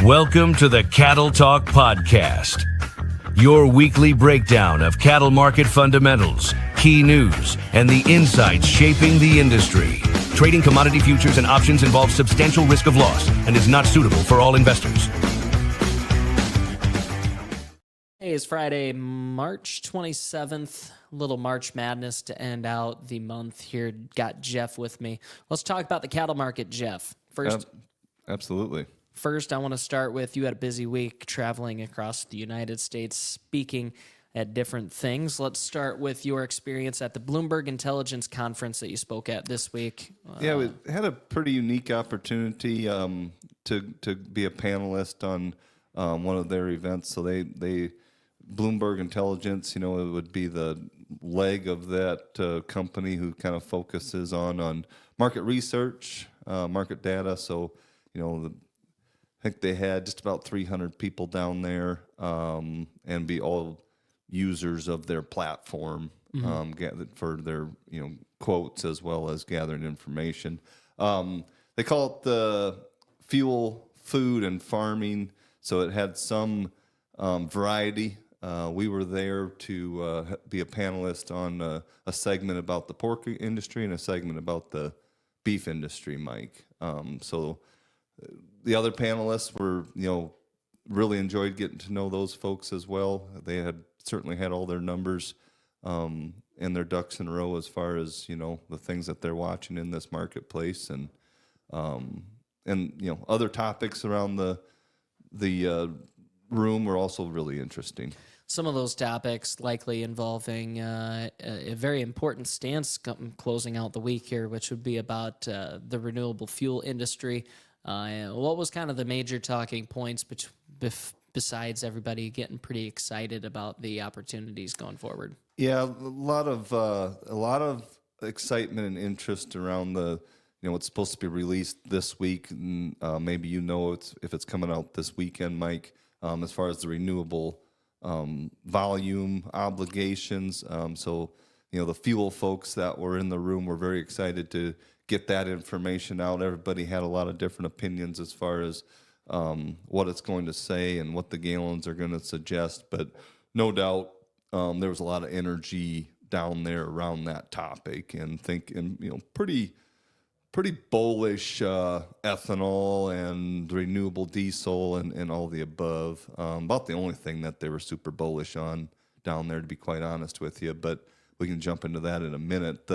Welcome to the Cattle Talk Podcast, your weekly breakdown of cattle market fundamentals, key news, and the insights shaping the industry. Trading commodity futures and options involves substantial risk of loss and is not suitable for all investors. Hey, it's Friday, March 27th. Little March Madness to end out the month here. Got Jeff with me. Let's talk about the cattle market, Jeff. Absolutely. First, I want to start with you had a busy week traveling across the United States, speaking at different things. Let's start with your experience at the Bloomberg Intelligence Conference that you spoke at this week. Yeah, we had a pretty unique opportunity to be a panelist on one of their events. So they Bloomberg Intelligence, it would be the leg of that company who kind of focuses on market research, market data. So, I think they had just about 300 people down there and be all users of their platform gathered for their quotes as well as gathering information. They call it the fuel, food, and farming. So it had some variety. We were there to be a panelist on a segment about the pork industry and a segment about the beef industry, Mike. So the other panelists were, really enjoyed getting to know those folks as well. They had certainly had all their numbers and their ducks in a row as far as, the things that they're watching in this marketplace and other topics around the room were also really interesting. Some of those topics likely involving a very important stance closing out the week here, which would be about the renewable fuel industry. What was kind of the major talking points besides everybody getting pretty excited about the opportunities going forward? Yeah, a lot of excitement and interest around the what's supposed to be released this week. And, maybe if it's coming out this weekend, Mike. As far as the renewable volume obligations, so the fuel folks that were in the room were very excited to get that information out. Everybody had a lot of different opinions as far as what it's going to say and what the gallons are going to suggest, but no doubt there was a lot of energy down there around that topic and pretty bullish ethanol and renewable diesel and all the above. About the only thing that they were super bullish on down there, to be quite honest with you, but we can jump into that in a minute.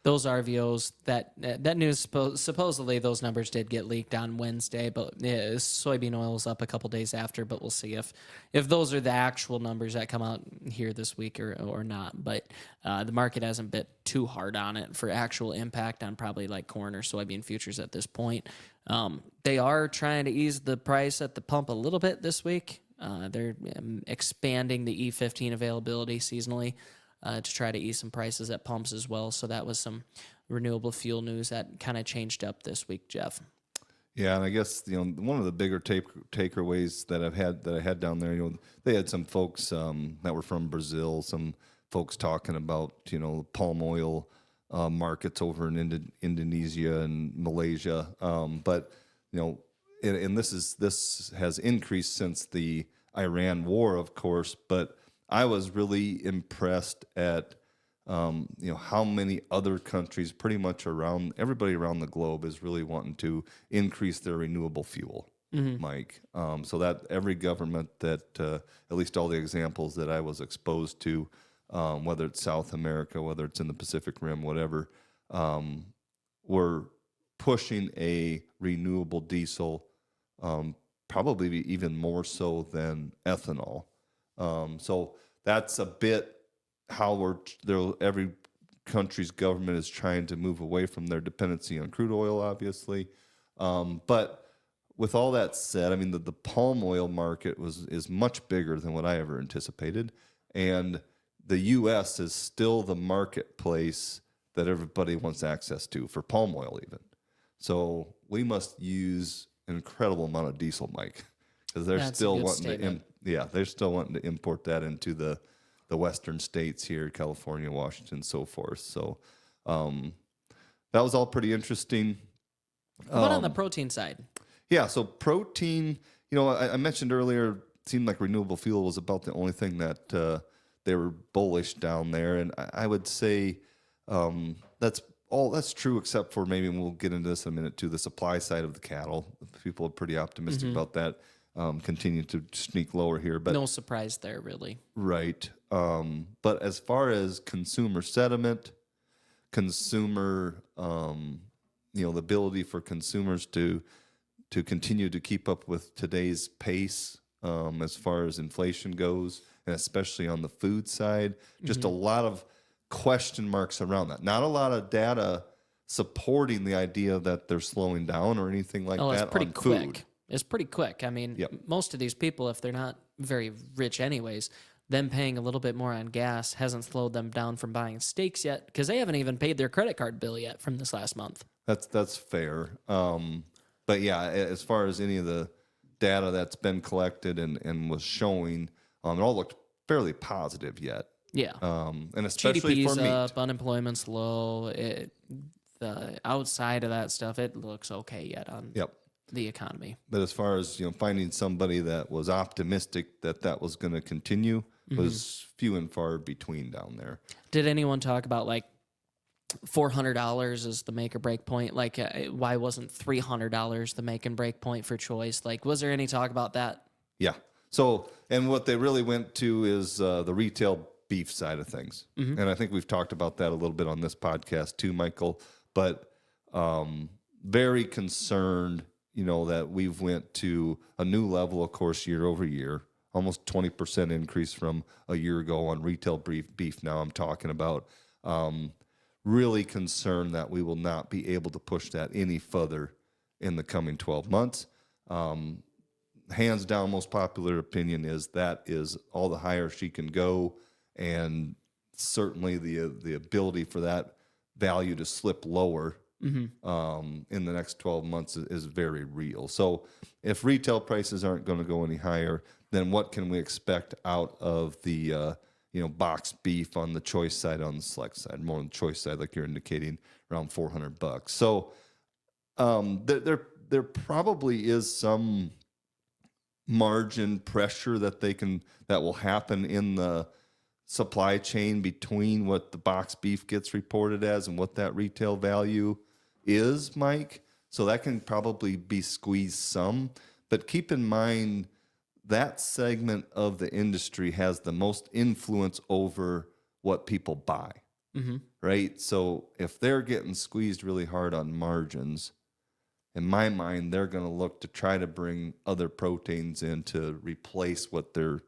Those RVOs, that news, supposedly those numbers did get leaked on Wednesday, but soybean oil is up a couple days after, but we'll see if those are the actual numbers that come out here this week or not. But the market hasn't bit too hard on it for actual impact on probably like corn or soybean futures at this point. They are trying to ease the price at the pump a little bit this week. They're expanding the E15 availability seasonally to try to ease some prices at pumps as well. So that was some renewable fuel news that kind of changed up this week, Jeff. Yeah, and I guess one of the bigger takeaways that I had down there, they had some folks that were from Brazil, some folks talking about palm oil markets over in Indonesia and Malaysia, but and this has increased since the Iran war, of course, but I was really impressed at how many other countries, pretty much everybody around the globe, is really wanting to increase their renewable fuel, Mike. So that every government that, at least all the examples that I was exposed to, whether it's South America, whether it's in the Pacific Rim, whatever, were pushing a renewable diesel, probably even more so than ethanol. So that's a bit how every country's government is trying to move away from their dependency on crude oil, obviously. But with all that said, I mean, the palm oil market is much bigger than what I ever anticipated. And the U.S. is still the marketplace that everybody wants access to for palm oil even. So we must use an incredible amount of diesel, Mike, because they're still wanting they're still wanting to import that into the western states here, California, Washington, so forth. So that was all pretty interesting. What on the protein side? Yeah, so protein, I mentioned earlier, it seemed like renewable fuel was about the only thing that they were bullish down there, and I would say that's true, except for maybe, and we'll get into this in a minute too, the supply side of the cattle. People are pretty optimistic about that. Continue to sneak lower here, but No surprise there, really. right. But as far as consumer sentiment, consumer, the ability for consumers to continue to keep up with today's pace, as far as inflation goes, and especially on the food side, just a lot of question marks around that. Not a lot of data supporting the idea that they're slowing down or anything like Oh, that it's pretty on quick. food. It's pretty quick. I mean, Yep. most of these people, if they're not very rich anyways, them paying a little bit more on gas hasn't slowed them down from buying steaks yet, because they haven't even paid their credit card bill yet from this last month. That's fair. But yeah, as far as any of the data that's been collected and was showing, it all looked fairly positive yet. Yeah. And especially GDP's for meat. up, unemployment's low. The outside of that stuff, it looks okay yet on Yep. the economy. But as far as finding somebody that was optimistic that was going to continue was few and far between down there. Did anyone talk about like $400 is the make or break point? Like, why wasn't $300 the make and break point for choice? Like, was there any talk about that? Yeah. So, and what they really went to is the retail beef side of things. And I think we've talked about that a little bit on this podcast too, Michael. But very concerned, that we've went to a new level, of course, year over year, almost 20% increase from a year ago on retail beef. Now I'm talking about really concerned that we will not be able to push that any further in the coming 12 months. Hands down, most popular opinion is that is all the higher she can go, and certainly the ability for that value to slip lower in the next 12 months is very real. So if retail prices aren't going to go any higher, then what can we expect out of the boxed beef on the choice side, on the select side, more on the choice side, like you're indicating, around $400. So there probably is some margin pressure that will happen in the supply chain between what the boxed beef gets reported as and what that retail value is, Mike. So that can probably be squeezed some, but keep in mind that segment of the industry has the most influence over what people buy, right? So if they're getting squeezed really hard on margins, in my mind, they're going to look to try to bring other proteins in to replace what they're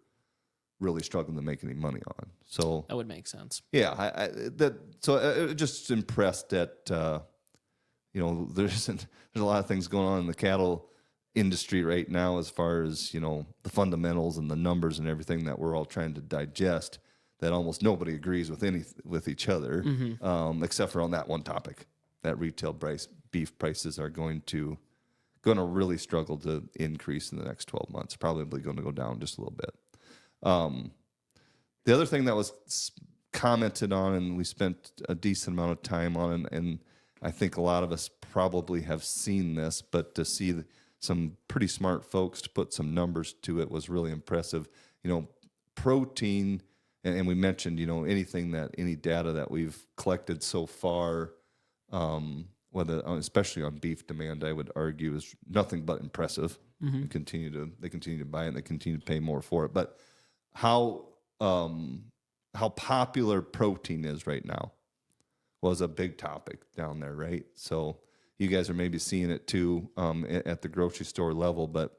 really struggling to make any money on. So That would make sense. yeah, just impressed that there's a lot of things going on in the cattle industry right now as far as the fundamentals and the numbers and everything that we're all trying to digest, that almost nobody agrees with each other, except for on that one topic, that retail beef prices are going to really struggle to increase in the next 12 months, probably going to go down just a little bit. The other thing that was commented on, and we spent a decent amount of time on, and I think a lot of us probably have seen this, but to see some pretty smart folks to put some numbers to it was really impressive. Protein, and we mentioned, any data that we've collected so far, whether especially on beef demand, I would argue is nothing but impressive. They continue to buy it, and they continue to pay more for it. But how popular protein is right now was a big topic down there, right? So you guys are maybe seeing it too at the grocery store level, but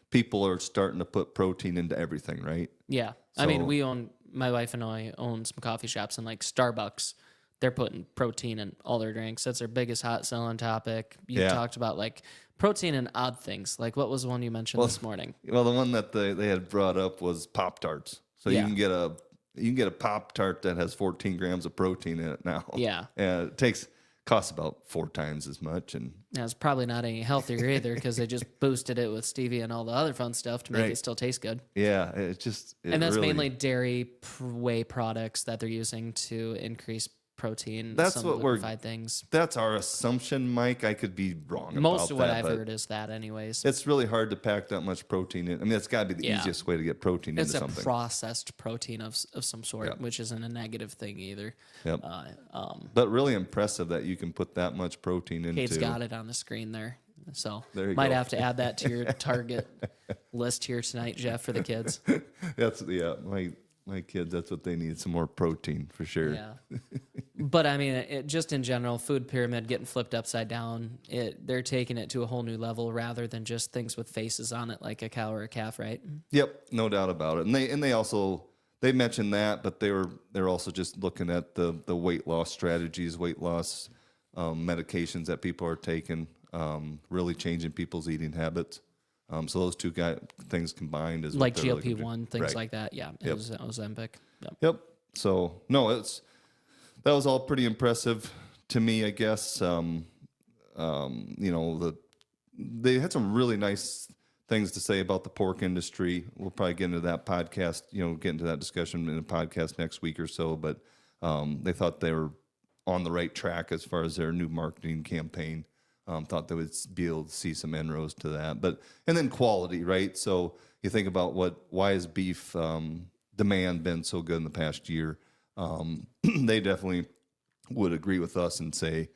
people are starting to put protein into everything, right? Yeah. I mean, my wife and I own some coffee shops, and like Starbucks, they're putting protein in all their drinks. That's their biggest hot selling topic. You talked about like protein and odd things. Like, what was the one you mentioned this morning? Well, the one that they had brought up was Pop-Tarts. So you can get a Pop-Tart that has 14 grams of protein in it now. Yeah. And it costs about 4 times as much, and It's probably not any healthier either, because they just boosted it with stevia and all the other fun stuff to make it still taste good. yeah, And that's mainly dairy whey products that they're using to increase protein, That's some what we're- liquefied things. That's our assumption, Mike. I could be wrong about Most of what that, I've but heard is that, anyways. it's really hard to pack that much protein in. I mean, it's got to be the Yeah. easiest way to get protein It's into a something. processed protein of some sort, Yeah. which isn't a negative thing either. Yep. But really impressive that you can put that much protein into. Kate's got it on the screen there. So There you might go. have to add that to your target list here tonight, Jeff, for the kids. That's my kids. That's what they need, some more protein for sure. Yeah. But I mean, just in general, food pyramid getting flipped upside down. They're taking it to a whole new level rather than just things with faces on it, like a cow or a calf, right? Yep, no doubt about it. And they also they mentioned that, but they're also just looking at the weight loss strategies, weight loss medications that people are taking, really changing people's eating habits. So those two things combined is what Like they're really gonna GLP-1, do. things Right. like that. Yeah, it was Ozempic. Yep. Yep. So no, that was all pretty impressive to me, I guess. They had some really nice things to say about the pork industry. We'll probably get into that podcast, get into that discussion in a podcast next week or so. But they thought they were on the right track as far as their new marketing campaign. Thought they would be able to see some inroads to that. And then quality, right? So you think about why has beef demand been so good in the past year? They definitely would agree with us and say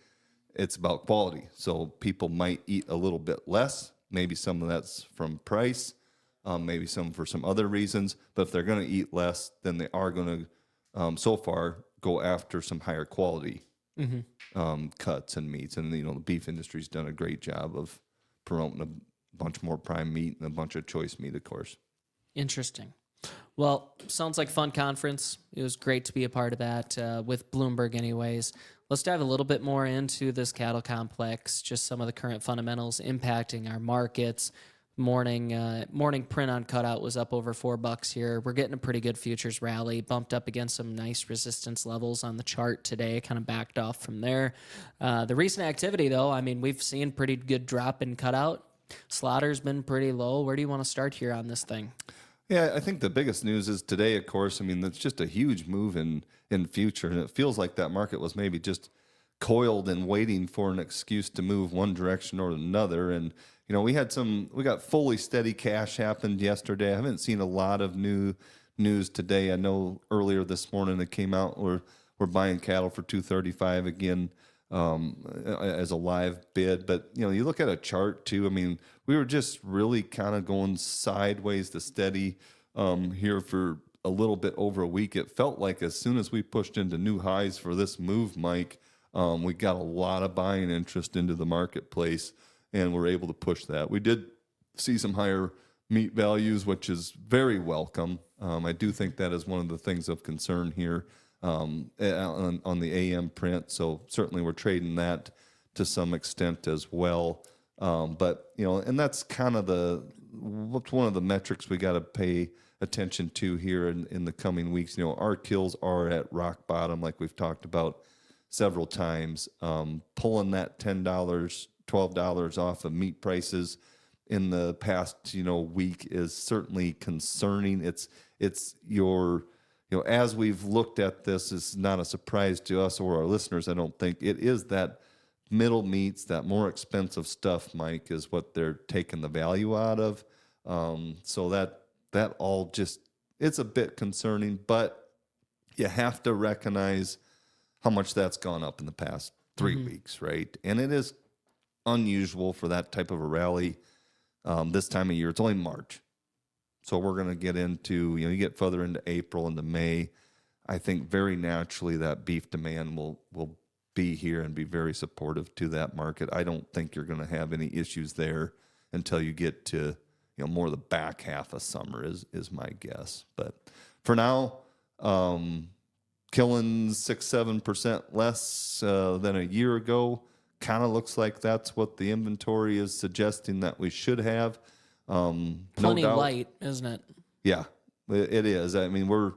it's about quality. So people might eat a little bit less. Maybe some of that's from price, maybe some for some other reasons. But if they're going to eat less, then they are going to, so far, go after some higher quality cuts and meats. And, the beef industry's done a great job of promoting a bunch more prime meat and a bunch of choice meat, of course. Interesting. Well, sounds like a fun conference. It was great to be a part of that with Bloomberg anyways. Let's dive a little bit more into this cattle complex, just some of the current fundamentals impacting our markets. Morning print on cutout was up over $4 here. We're getting a pretty good futures rally, bumped up against some nice resistance levels on the chart today, kind of backed off from there. The recent activity, though, I mean, we've seen pretty good drop in cutout. Slaughter's been pretty low. Where do you want to start here on this thing? Yeah, I think the biggest news is today, of course. I mean, that's just a huge move in future, and it feels like that market was maybe just coiled and waiting for an excuse to move one direction or another. And we got fully steady cash happened yesterday. I haven't seen a lot of new news today. I know earlier this morning it came out we're buying cattle for $235 again as a live bid. But you look at a chart too. I mean, we were just really kind of going sideways to steady here for a little bit over a week. It felt like as soon as we pushed into new highs for this move, Mike, we got a lot of buying interest into the marketplace, and we're able to push that. We did see some higher meat values, which is very welcome. I do think that is one of the things of concern here on the AM print. So certainly we're trading that to some extent as well. But and that's kind of one of the metrics we got to pay attention to here in the coming weeks. Our kills are at rock bottom, like we've talked about several times. Pulling that $10, $12 off of meat prices in the past week is certainly concerning. It's your as we've looked at this, it's not a surprise to us or our listeners. I don't think it is that middle meats, that more expensive stuff, Mike, is what they're taking the value out of. So that all just, it's a bit concerning, but you have to recognize how much that's gone up in the past 3 weeks, right? And it is unusual for that type of a rally this time of year. It's only March. So we're going to get into, you get further into April, into May. I think very naturally that beef demand will be here and be very supportive to that market. I don't think you're going to have any issues there until you get to more of the back half of summer is my guess. But for now, killing 6-7% less than a year ago kind of looks like that's what the inventory is suggesting that we should have. Plenty light, isn't it? Yeah, it is. I mean,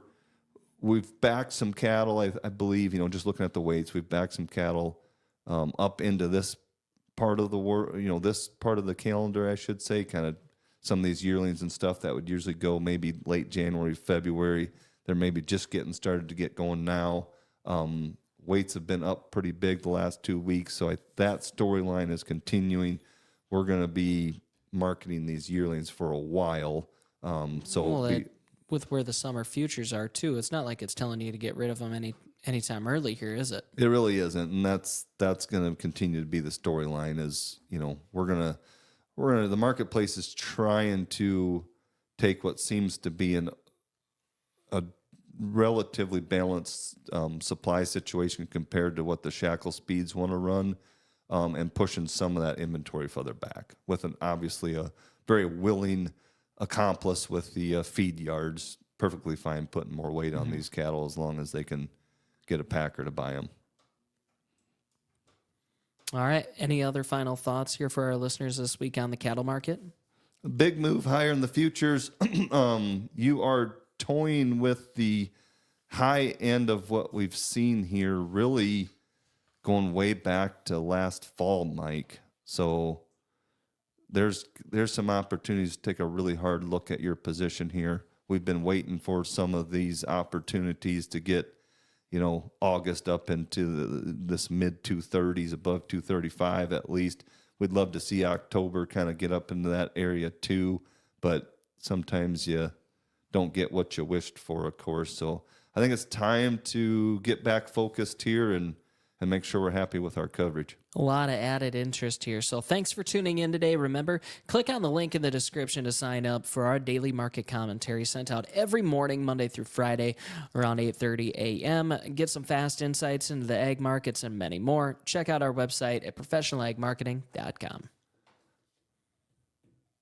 we've backed some cattle. I believe just looking at the weights, we've backed some cattle up into this part of the this part of the calendar, I should say. Kind of some of these yearlings and stuff that would usually go maybe late January, February. They're maybe just getting started to get going now. weights have been up pretty big the last 2 weeks, so that storyline is continuing. We're going to be marketing these yearlings for a while. With where the summer futures are too, it's not like it's telling you to get rid of them anytime early here, is it? It really isn't, and that's going to continue to be the storyline. Is the marketplace is trying to take what seems to be a relatively balanced supply situation compared to what the shackle speeds want to run, and pushing some of that inventory further back with obviously a very willing accomplice with the feed yards, perfectly fine putting more weight on these cattle as long as they can get a packer to buy them. All right. Any other final thoughts here for our listeners this week on the cattle market? A big move higher in the futures. You are toying with the high end of what we've seen here, really going way back to last fall, Mike. So there's some opportunities to take a really hard look at your position here. We've been waiting for some of these opportunities to get, August up into this mid 230s, above 235 at least. We'd love to see October kind of get up into that area too, but sometimes you don't get what you wished for, of course. So I think it's time to get back focused here and make sure we're happy with our coverage. A lot of added interest here. So thanks for tuning in today. Remember, click on the link in the description to sign up for our daily market commentary sent out every morning, Monday through Friday, around 8:30 a.m. Get some fast insights into the ag markets and many more. Check out our website at professionalagmarketing.com.